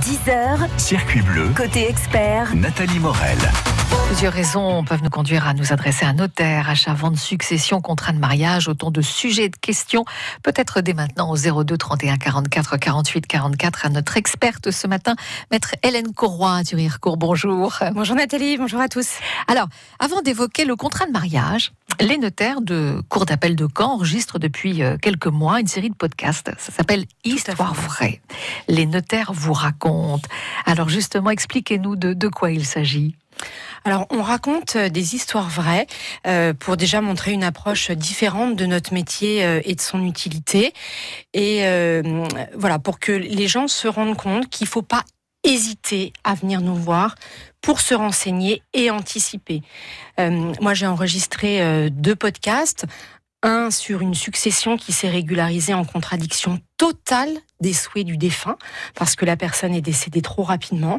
10h, Circuit bleu, côté expert, Nathalie Morel. Plusieurs raisons peuvent nous conduire à nous adresser à un notaire, achat, vente, succession, contrat de mariage, autant de sujets et de questions. Peut-être dès maintenant au 02 31 44 48 44 à notre experte ce matin, maître Hélène Corroy du Rirecourt. Bonjour. Bonjour Nathalie, bonjour à tous. Alors, avant d'évoquer le contrat de mariage, les notaires de Cour d'appel de Caen enregistrent depuis quelques mois une série de podcasts. Ça s'appelle Histoire vraie. Les notaires vous racontent. Alors justement, expliquez-nous de quoi il s'agit. Alors, on raconte des histoires vraies pour déjà montrer une approche différente de notre métier et de son utilité. Et voilà, pour que les gens se rendent compte qu'il ne faut pas hésiter à venir nous voir pour se renseigner et anticiper. Moi, j'ai enregistré 2 podcasts. Un sur une succession qui s'est régularisée en contradiction totale des souhaits du défunt, parce que la personne est décédée trop rapidement.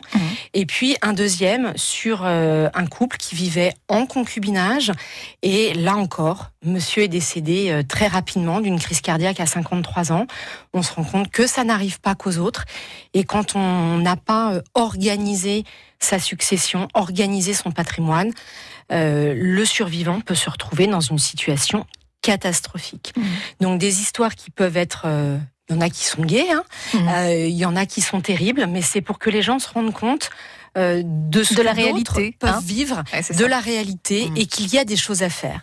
Et puis un deuxième sur un couple qui vivait en concubinage. Et là encore, monsieur est décédé très rapidement d'une crise cardiaque à 53 ans. On se rend compte que ça n'arrive pas qu'aux autres. Et quand on n'a pas organisé sa succession, organisé son patrimoine, le survivant peut se retrouver dans une situation catastrophique. Donc des histoires qui peuvent être... il y en a qui sont gaies, il y en a qui sont terribles, mais c'est pour que les gens se rendent compte de ce que la réalité peuvent vivre, de la réalité, et qu'il y a des choses à faire.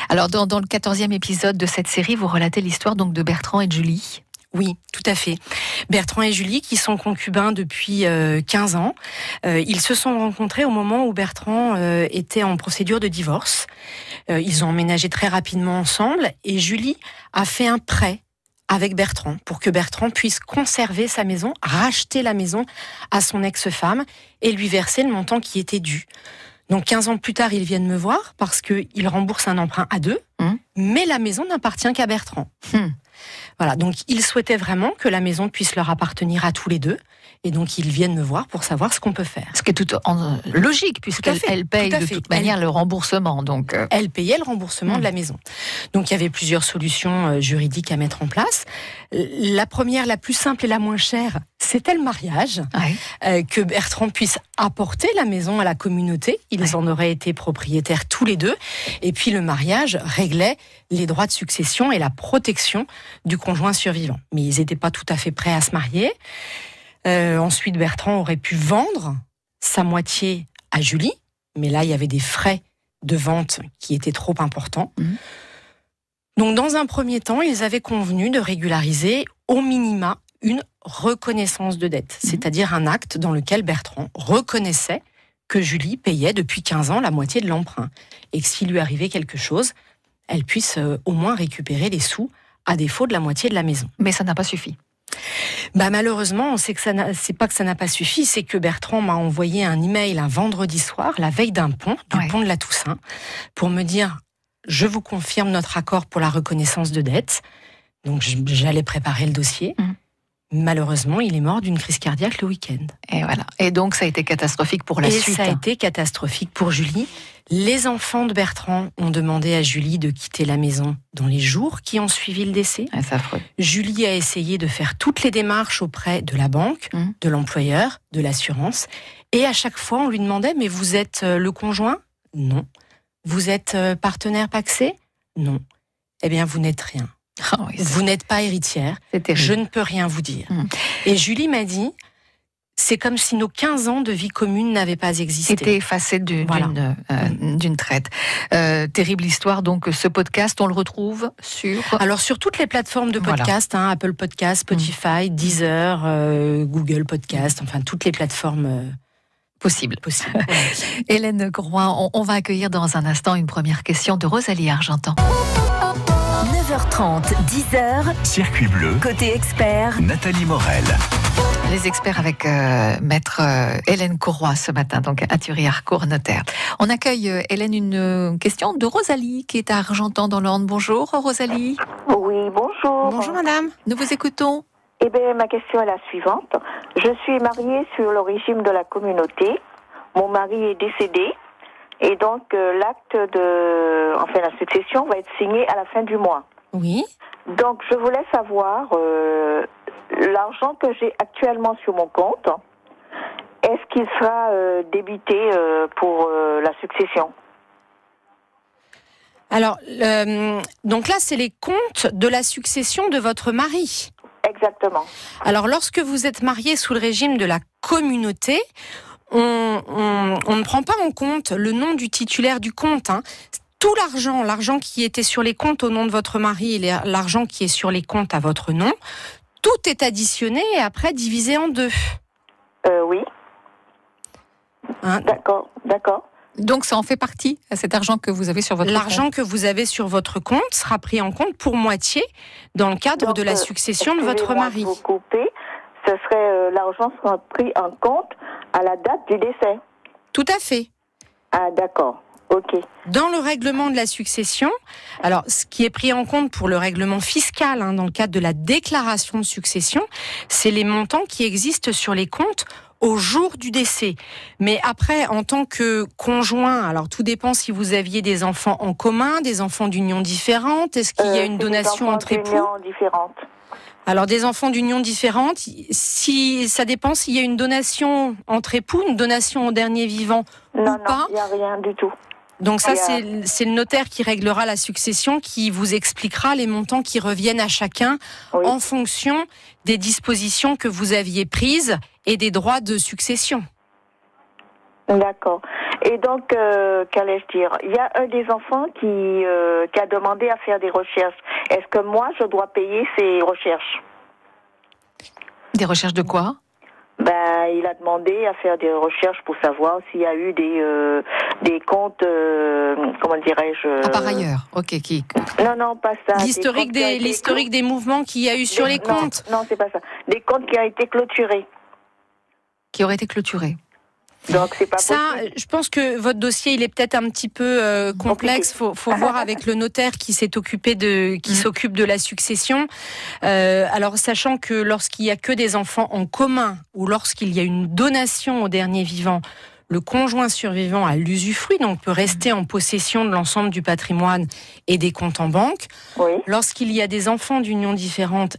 Alors dans le 14e épisode de cette série, vous relatez l'histoire donc de Bertrand et de Julie. Oui, tout à fait. Bertrand et Julie, qui sont concubins depuis 15 ans, ils se sont rencontrés au moment où Bertrand était en procédure de divorce. Ils ont emménagé très rapidement ensemble et Julie a fait un prêt avec Bertrand pour que Bertrand puisse conserver sa maison, racheter la maison à son ex-femme et lui verser le montant qui était dû. Donc 15 ans plus tard, ils viennent me voir parce qu'ils remboursent un emprunt à 2, mais la maison n'appartient qu'à Bertrand. Voilà, donc ils souhaitaient vraiment que la maison puisse leur appartenir à tous les deux. Et donc ils viennent me voir pour savoir ce qu'on peut faire. Ce qui est tout logique, puisqu'elle paye de toute manière le remboursement. Donc elle payait le remboursement de la maison. Donc il y avait plusieurs solutions juridiques à mettre en place. La première, la plus simple et la moins chère, c'était le mariage. Que Bertrand puisse apporter la maison à la communauté. Ils en auraient été propriétaires tous les deux. Et puis le mariage réglait les droits de succession et la protection du conjoint survivant. Mais ils n'étaient pas tout à fait prêts à se marier. Ensuite, Bertrand aurait pu vendre sa moitié à Julie, mais là, il y avait des frais de vente qui étaient trop importants. Donc, dans un premier temps, ils avaient convenu de régulariser au minima une reconnaissance de dette, c'est-à-dire un acte dans lequel Bertrand reconnaissait que Julie payait depuis 15 ans la moitié de l'emprunt et que s'il lui arrivait quelque chose, elle puisse au moins récupérer les sous à défaut de la moitié de la maison. Mais ça n'a pas suffi. Malheureusement, on sait que c'est pas que ça n'a pas suffi, c'est que Bertrand m'a envoyé un email un vendredi soir, la veille d'un pont, pont de la Toussaint, pour me dire « Je vous confirme notre accord pour la reconnaissance de dette ». Donc j'allais préparer le dossier. Malheureusement, il est mort d'une crise cardiaque le week-end. Et voilà. Et donc ça a été catastrophique pour la suite. Et ça a été catastrophique pour Julie. Les enfants de Bertrand ont demandé à Julie de quitter la maison dans les jours qui ont suivi le décès. C'est affreux. Julie a essayé de faire toutes les démarches auprès de la banque, de l'employeur, de l'assurance. Et à chaque fois, on lui demandait « Mais vous êtes le conjoint ?» Non. « Vous êtes partenaire pacsé ?» Non. Eh bien, vous n'êtes rien. Vous n'êtes pas héritière. Je ne peux rien vous dire. Et Julie m'a dit... C'est comme si nos 15 ans de vie commune n'avaient pas existé. C'était effacé d'une traite. Terrible histoire. Donc, ce podcast, on le retrouve sur... Alors, sur toutes les plateformes de podcast, Apple Podcast, Spotify, Deezer, Google Podcast, enfin, toutes les plateformes possibles. Hélène Corroy, on va accueillir dans un instant une première question de Rosalie Argentan. 9h30, 10h, Circuit bleu, côté expert, Nathalie Morel. Les experts avec maître Hélène Corroy ce matin, donc à Thury-Harcourt, notaire. On accueille, Hélène, une question de Rosalie qui est à Argentan dans l'Orne. Bonjour Rosalie. Oui, bonjour. Bonjour madame. Nous vous écoutons. Eh bien, ma question est la suivante. Je suis mariée sur le régime de la communauté. Mon mari est décédé. Et donc, l'acte la succession va être signé à la fin du mois. Oui. Donc, je voulais savoir l'argent que j'ai actuellement sur mon compte, est-ce qu'il sera débité pour la succession? Alors, donc là, c'est les comptes de la succession de votre mari. Exactement. Alors, lorsque vous êtes marié sous le régime de la communauté, on ne prend pas en compte le nom du titulaire du compte. Tout l'argent qui était sur les comptes au nom de votre mari et l'argent qui est sur les comptes à votre nom, tout est additionné et après divisé en deux. Oui. D'accord. Donc ça en fait partie, cet argent que vous avez sur votre compte. L'argent que vous avez sur votre compte sera pris en compte pour moitié dans le cadre de la succession de votre mari. Vous coupez, ce serait l'argent sera pris en compte à la date du décès. Tout à fait. Ah d'accord. Ok. Dans le règlement de la succession, alors ce qui est pris en compte pour le règlement fiscal, dans le cadre de la déclaration de succession, c'est les montants qui existent sur les comptes au jour du décès. Mais après, en tant que conjoint, alors tout dépend si vous aviez des enfants en commun, des enfants d'union différente, est-ce qu'il y a une donation entre époux? Alors des enfants d'union différente, si ça dépend s'il y a une donation entre époux, une donation au dernier vivant ou pas. Non, il n'y a rien du tout. Donc ça, c'est le notaire qui réglera la succession, qui vous expliquera les montants qui reviennent à chacun en fonction des dispositions que vous aviez prises et des droits de succession. D'accord. Et donc, qu'allais-je dire? Il y a un des enfants qui a demandé à faire des recherches. Est-ce que moi, je dois payer ces recherches? Des recherches de quoi? Il a demandé à faire des recherches pour savoir s'il y a eu des comptes, comment dirais-je... par ailleurs, ok. Non, pas ça. L'historique des mouvements qu'il y a eu sur les comptes. Non, c'est pas ça. Des comptes qui ont été clôturés. Qui auraient été clôturés. Donc c'est pas possible. Ça, je pense que votre dossier, il est peut-être un petit peu complexe. Faut voir avec le notaire qui s'occupe de la succession. Alors, sachant que lorsqu'il y a que des enfants en commun ou lorsqu'il y a une donation au dernier vivant, le conjoint survivant a l'usufruit, donc peut rester en possession de l'ensemble du patrimoine et des comptes en banque. Oui. Lorsqu'il y a des enfants d'union différente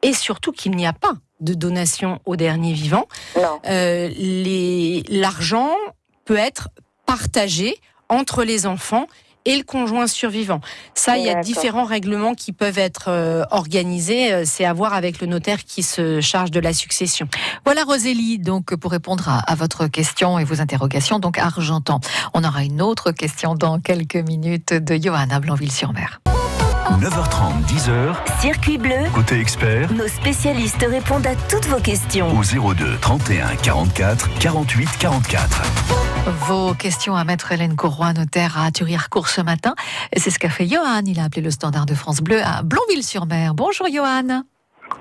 et surtout qu'il n'y a pas de donation au dernier vivant, l'argent peut être partagé entre les enfants et le conjoint survivant. Ça, il y a différents règlements qui peuvent être organisés. C'est à voir avec le notaire qui se charge de la succession. Voilà Rosélie, donc pour répondre à votre question et vos interrogations, donc Argentan. On aura une autre question dans quelques minutes de Johan à Blanville-sur-Mer. 9h30, 10h. Circuit bleu. Côté expert. Nos spécialistes répondent à toutes vos questions. Au 02 31 44 48 44. Vos questions à Maître Hélène Courroy, notaire à Thury-Harcourt ce matin. C'est ce qu'a fait Johan. Il a appelé le standard de France Bleu à Blanville-sur-Mer. Bonjour Johan.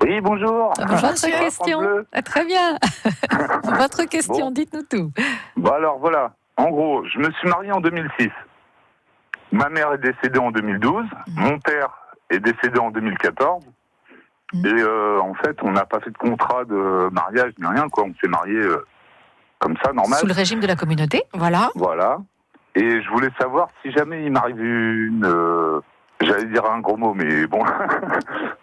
Oui, bonjour. Votre question. Très bien. Votre question, dites-nous tout. Alors voilà, en gros, je me suis marié en 2006. Ma mère est décédée en 2012, mon père est décédé en 2014, et en fait, on n'a pas fait de contrat de mariage ni rien, quoi. On s'est mariés comme ça, normal. Sous le régime de la communauté, Voilà. Et je voulais savoir si jamais il m'arrive j'allais dire un gros mot, mais bon,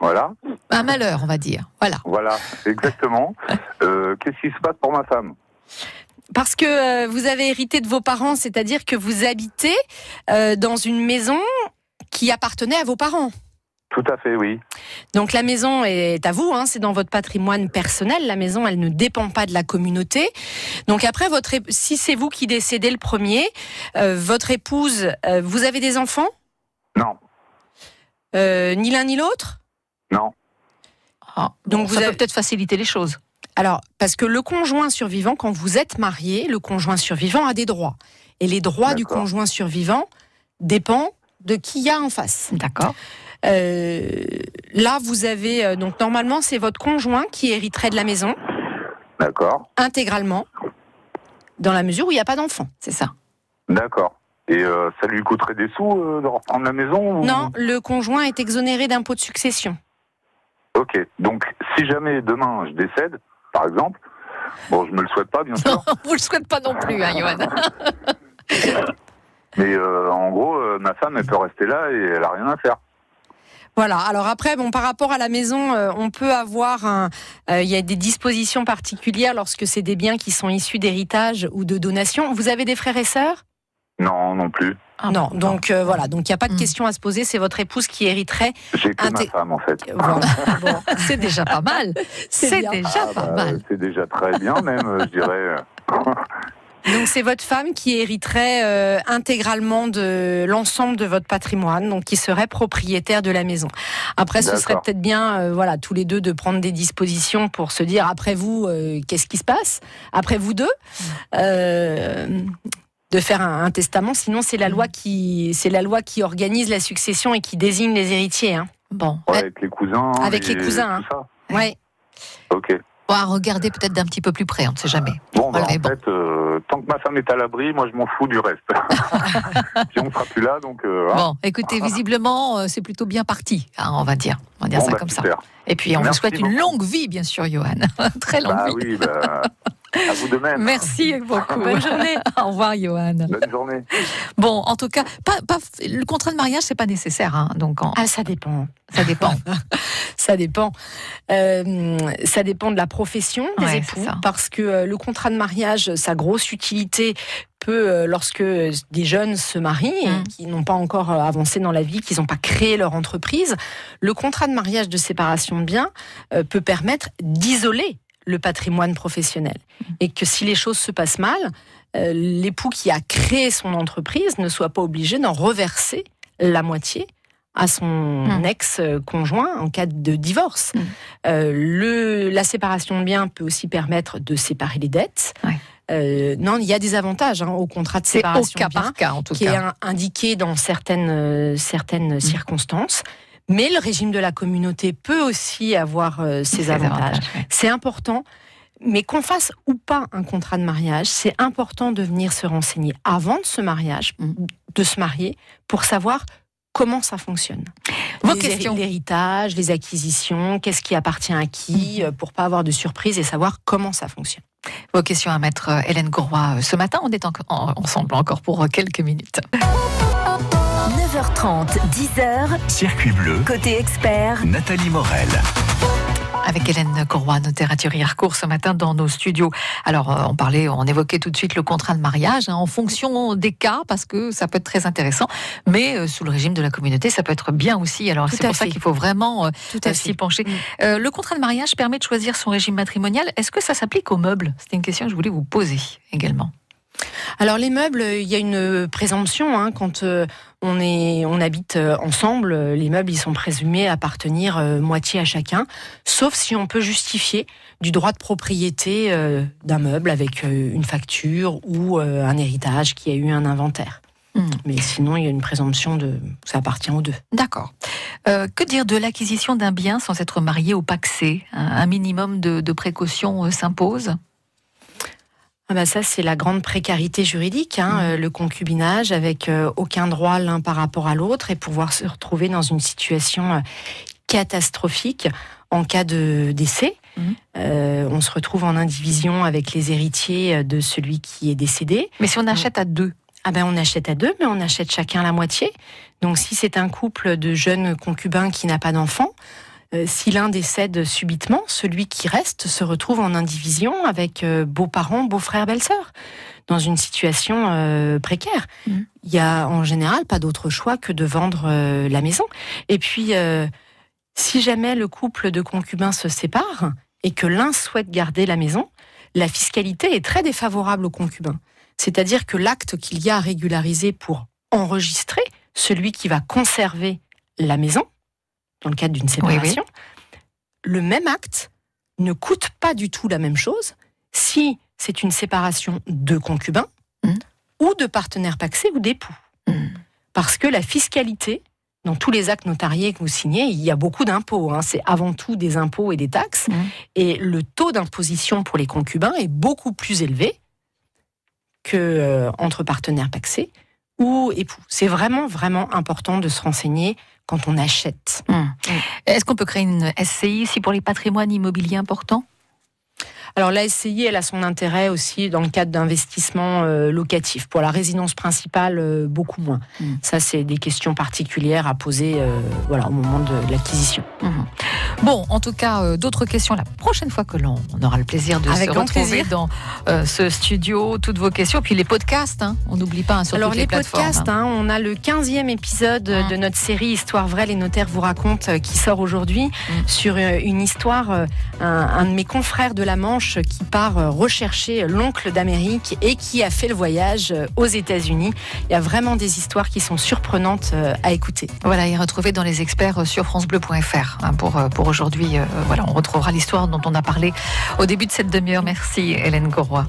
voilà. Un malheur, on va dire. Voilà, exactement. Qu'est-ce qui se passe pour ma femme ? Parce que vous avez hérité de vos parents, c'est-à-dire que vous habitez dans une maison qui appartenait à vos parents. Tout à fait, oui. Donc la maison est à vous, c'est dans votre patrimoine personnel. La maison, elle ne dépend pas de la communauté. Donc après, si c'est vous qui décédez le premier, votre épouse, vous avez des enfants ? Non. Ni l'un ni l'autre ? Non. Donc ça peut peut-être faciliter les choses. Alors, parce que le conjoint survivant, quand vous êtes marié, le conjoint survivant a des droits. Et les droits du conjoint survivant dépendent de qui il y a en face. D'accord. Là, vous avez... donc, normalement, c'est votre conjoint qui hériterait de la maison. D'accord. Intégralement. Dans la mesure où il n'y a pas d'enfant. C'est ça. D'accord. Et ça lui coûterait des sous de reprendre la maison ou... Non, le conjoint est exonéré d'impôt de succession. Ok. Donc, si jamais demain je décède, par exemple, bon, je me le souhaite pas, bien sûr. Vous le souhaitez pas non plus, Johan. Mais en gros, ma femme, elle peut rester là et elle a rien à faire. Voilà. Alors après, par rapport à la maison, on peut avoir il y a des dispositions particulières lorsque c'est des biens qui sont issus d'héritage ou de donation. Vous avez des frères et sœurs ? Non, non plus. Non. Donc voilà. Donc il n'y a pas de question à se poser. C'est votre épouse qui hériterait. J'ai que ma femme, en fait. Voilà. Bon. C'est déjà pas mal. C'est bien. déjà pas mal. C'est déjà très bien, même, je dirais. Donc c'est votre femme qui hériterait intégralement de l'ensemble de votre patrimoine, donc qui serait propriétaire de la maison. Après, ce serait peut-être bien, tous les deux, de prendre des dispositions pour se dire, après vous, qu'est-ce qui se passe ? Après vous deux, de faire un testament. Sinon, c'est la loi qui organise la succession et qui désigne les héritiers. Hein. Bon. Ouais, avec les cousins. Avec les cousins. Tout ça. Ouais. Ok. On va regarder peut-être d'un petit peu plus près, on ne sait jamais. Bon, en fait, tant que ma femme est à l'abri, moi je m'en fous du reste. Si on ne sera plus là, donc... Bon, écoutez, visiblement, c'est plutôt bien parti, on va dire. On va dire ça comme super. ça. Et puis, on vous souhaite une longue vie, bien sûr, Johan. Très longue vie. Oui, à vous de même. Merci beaucoup. Bonne journée. Au revoir, Johan. Bonne journée. Bon, en tout cas, le contrat de mariage, c'est pas nécessaire. Hein, donc ça dépend. Ça dépend. Ça dépend. Ça dépend de la profession des époux, parce que le contrat de mariage, sa grosse utilité peut, lorsque des jeunes se marient, qui n'ont pas encore avancé dans la vie, qui n'ont pas créé leur entreprise, le contrat de mariage de séparation de biens peut permettre d'isoler le patrimoine professionnel. Et que si les choses se passent mal, l'époux qui a créé son entreprise ne soit pas obligé d'en reverser la moitié à son ex-conjoint en cas de divorce. La séparation de biens peut aussi permettre de séparer les dettes. Non, il y a des avantages au contrat de séparation de biens, par cas, en tout qui cas. est indiqué dans certaines circonstances. Mais le régime de la communauté peut aussi avoir ses avantages. C'est important. Mais qu'on fasse ou pas un contrat de mariage, c'est important de venir se renseigner avant de ce mariage, de se marier, pour savoir comment ça fonctionne. Vos questions. L'héritage, les acquisitions, qu'est-ce qui appartient à qui, pour pas avoir de surprise et savoir comment ça fonctionne. Vos questions à maître Hélène Gourroy ce matin. On est ensemble encore pour quelques minutes. 9h30, 10h. Circuit bleu. Côté expert, Nathalie Morel. Avec Hélène Gourroy, notaire à Thury-Harcourt, ce matin dans nos studios. Alors, on évoquait tout de suite le contrat de mariage, en fonction des cas, parce que ça peut être très intéressant, mais sous le régime de la communauté, ça peut être bien aussi. Alors, c'est pour ça qu'il faut vraiment s'y pencher. Le contrat de mariage permet de choisir son régime matrimonial. Est-ce que ça s'applique aux meubles ? C'était une question que je voulais vous poser également. Alors les meubles, il y a une présomption quand on habite ensemble. Les meubles, ils sont présumés appartenir moitié à chacun, sauf si on peut justifier du droit de propriété d'un meuble avec une facture ou un héritage qui a eu un inventaire. Mais sinon, il y a une présomption ça appartient aux deux. D'accord. Que dire de l'acquisition d'un bien sans être marié ou pacsé ? Un minimum de précaution s'impose ? Ça, c'est la grande précarité juridique, le concubinage avec aucun droit l'un par rapport à l'autre et pouvoir se retrouver dans une situation catastrophique en cas de décès. On se retrouve en indivision avec les héritiers de celui qui est décédé. Mais si on achète à deux ? On achète à deux, mais on achète chacun la moitié. Donc si c'est un couple de jeunes concubins qui n'a pas d'enfant, si l'un décède subitement, celui qui reste se retrouve en indivision avec beaux-parents, beaux-frères, belles-sœurs, dans une situation précaire. Il y a en général pas d'autre choix que de vendre la maison. Et puis, si jamais le couple de concubins se sépare et que l'un souhaite garder la maison, la fiscalité est très défavorable aux concubins. C'est-à-dire que l'acte qu'il y a à régulariser pour enregistrer celui qui va conserver la maison, dans le cadre d'une séparation, le même acte ne coûte pas du tout la même chose si c'est une séparation de concubins ou de partenaires pacsés ou d'époux. Parce que la fiscalité, dans tous les actes notariés que vous signez, il y a beaucoup d'impôts. C'est avant tout des impôts et des taxes. Et le taux d'imposition pour les concubins est beaucoup plus élevé qu'entre partenaires pacsés ou époux. C'est vraiment, vraiment important de se renseigner quand on achète. Est-ce qu'on peut créer une SCI ici pour les patrimoines immobiliers importants ? Alors la SCI, elle a son intérêt aussi dans le cadre d'investissements locatifs. Pour la résidence principale, beaucoup moins. Ça, c'est des questions particulières à poser au moment de l'acquisition. Bon, en tout cas, d'autres questions la prochaine fois que l'on aura le plaisir de se retrouver dans ce studio. Toutes vos questions, puis les podcasts, on n'oublie pas sur toutes les plateformes. Alors les podcasts, on a le 15e épisode de notre série Histoire vraie, les notaires vous racontent, qui sort aujourd'hui sur une histoire, un de mes confrères de la Manche qui part rechercher l'oncle d'Amérique et qui a fait le voyage aux États-Unis. Il y a vraiment des histoires qui sont surprenantes à écouter. Voilà, et retrouver dans les experts sur francebleu.fr pour aujourd'hui. On retrouvera l'histoire dont on a parlé au début de cette demi-heure. Merci Hélène Gauroy.